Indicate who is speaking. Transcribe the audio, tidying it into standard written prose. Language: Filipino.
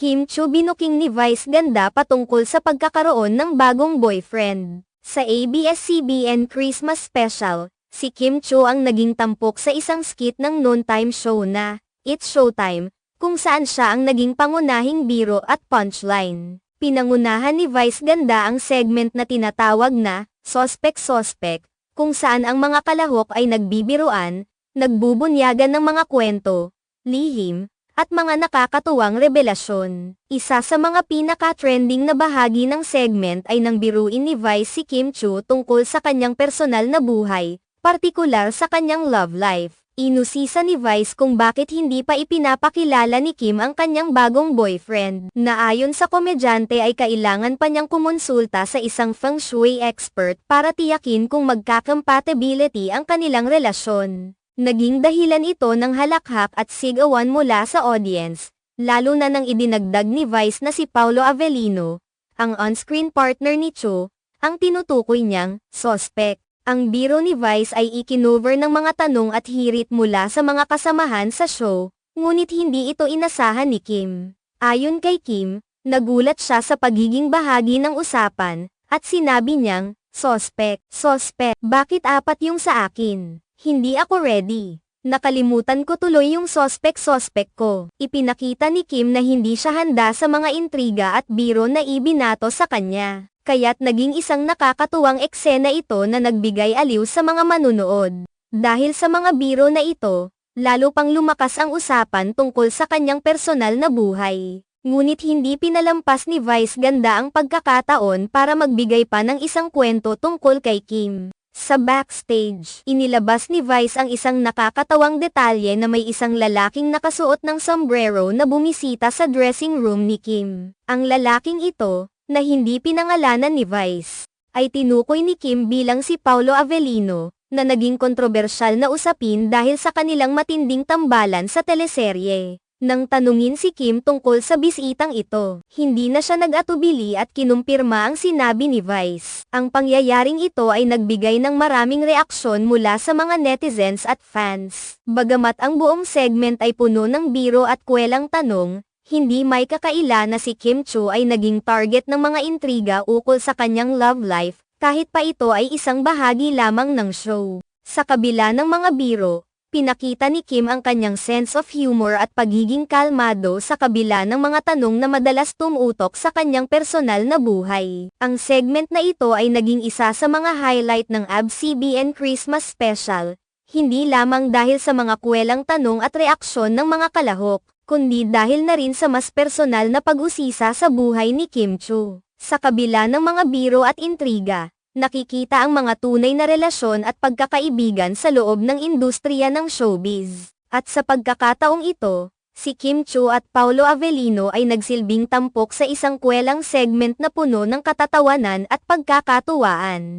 Speaker 1: Kim Chiu binuking ni Vice ganda patungkol sa pagkakaroon ng bagong boyfriend. Sa ABS-CBN Christmas Special, si Kim Chiu ang naging tampok sa isang skit ng noontime show na It's Showtime, kung saan siya ang naging pangunahing biro at punchline. Pinangunahan ni Vice ganda ang segment na tinatawag na Sospek-Sospek, kung saan ang mga kalahok ay nagbibiruan, nagbubunyagan ng mga kwento, lihim, at mga nakakatuwang revelasyon. Isa sa mga pinaka-trending na bahagi ng segment ay nang biruin ni Vice si Kim Chiu tungkol sa kanyang personal na buhay, partikular sa kanyang love life. Inusisa ni Vice kung bakit hindi pa ipinapakilala ni Kim ang kanyang bagong boyfriend, na ayon sa komedyante ay kailangan pa niyang kumonsulta sa isang feng shui expert para tiyakin kung magka-compatibility ang kanilang relasyon. Naging dahilan ito ng halakhak at sigawan mula sa audience, lalo na nang idinagdag ni Vice na si Paolo Avellino, ang on-screen partner ni Chiu, ang tinutukoy niyang sospek. Ang biro ni Vice ay ikinover ng mga tanong at hirit mula sa mga kasamahan sa show, ngunit hindi ito inasahan ni Kim. Ayon kay Kim, nagulat siya sa pagiging bahagi ng usapan, at sinabi niyang, sospek, bakit apat yung sa akin? Hindi ako ready. Nakalimutan ko tuloy yung sospek ko. Ipinakita ni Kim na hindi siya handa sa mga intriga at biro na ibinato sa kanya. Kaya't naging isang nakakatuwang eksena ito na nagbigay aliw sa mga manunood. Dahil sa mga biro na ito, lalo pang lumakas ang usapan tungkol sa kanyang personal na buhay. Ngunit hindi pinalampas ni Vice ganda ang pagkakataon para magbigay pa ng isang kwento tungkol kay Kim. Sa backstage, inilabas ni Vice ang isang nakakatawang detalye na may isang lalaking nakasuot ng sombrero na bumisita sa dressing room ni Kim. Ang lalaking ito, na hindi pinangalanan ni Vice, ay tinukoy ni Kim bilang si Paolo Avellino, na naging kontrobersyal na usapin dahil sa kanilang matinding tambalan sa teleserye. Nang tanungin si Kim tungkol sa bisitang ito, hindi na siya nag-atubili at kinumpirma ang sinabi ni Vice. Ang pangyayaring ito ay nagbigay ng maraming reaksyon mula sa mga netizens at fans. Bagamat ang buong segment ay puno ng biro at kwelang tanong, hindi may kakaila na si Kim Chiu ay naging target ng mga intriga ukol sa kanyang love life, kahit pa ito ay isang bahagi lamang ng show. Sa kabila ng mga biro, pinakita ni Kim ang kanyang sense of humor at pagiging kalmado sa kabila ng mga tanong na madalas tumutok sa kanyang personal na buhay. Ang segment na ito ay naging isa sa mga highlight ng ABS-CBN Christmas Special, hindi lamang dahil sa mga kwelang tanong at reaksyon ng mga kalahok, kundi dahil na rin sa mas personal na pag-usisa sa buhay ni Kim Chiu. Sa kabila ng mga biro at intriga, nakikita ang mga tunay na relasyon at pagkakaibigan sa loob ng industriya ng showbiz. At sa pagkakataong ito, si Kim Chiu at Paolo Avellino ay nagsilbing tampok sa isang kwelang segment na puno ng katatawanan at pagkakatuwaan.